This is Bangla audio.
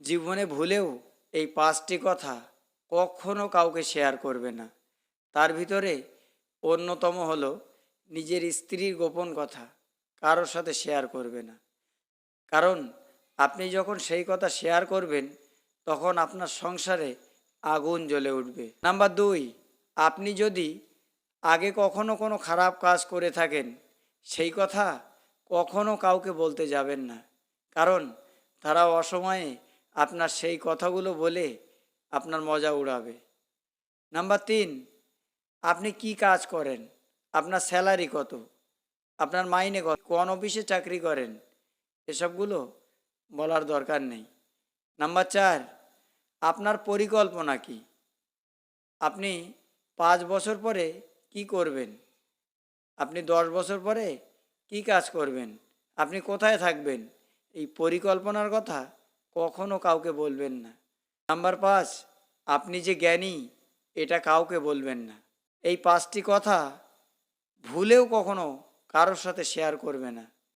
জীবনে ভুলেও এই 5টি কথা কখনো কাউকে শেয়ার করবে না। তার ভিতরে অন্যতম হলো নিজের স্ত্রীর গোপন কথা কারোর সাথে শেয়ার করবে না। কারণ আপনি যখন সেই কথা শেয়ার করবেন তখন আপনার সংসারে আগুন জ্বলে উঠবে। নাম্বার 2, আপনি যদি আগে কখনো কোনো খারাপ কাজ করে থাকেন সেই কথা কখনো কাউকে বলতে যাবেন না। কারণ তারা অসময়ে আপনার সেই কথাগুলো বলে আপনার মজা উড়াবে। নাম্বার 3, আপনি কি কাজ করেন, আপনার স্যালারি কত, আপনার মাইনে কত, কোন অফিসে চাকরি করেন, এসবগুলো বলার দরকার নেই। নাম্বার 4, আপনার পরিকল্পনা কি, আপনি 5 বছর পরে কি করবেন, আপনি 10 বছর পরে কি কাজ করবেন, আপনি কোথায় থাকবেন, এই পরিকল্পনার কথা কখনো কাউকে বলবেন না। নাম্বার 5, আপনি যে জ্ঞানী এটা কাউকে বলবেন না। এই 5টি কথা ভুলেও কখনো কারোর সাথে শেয়ার করবে না।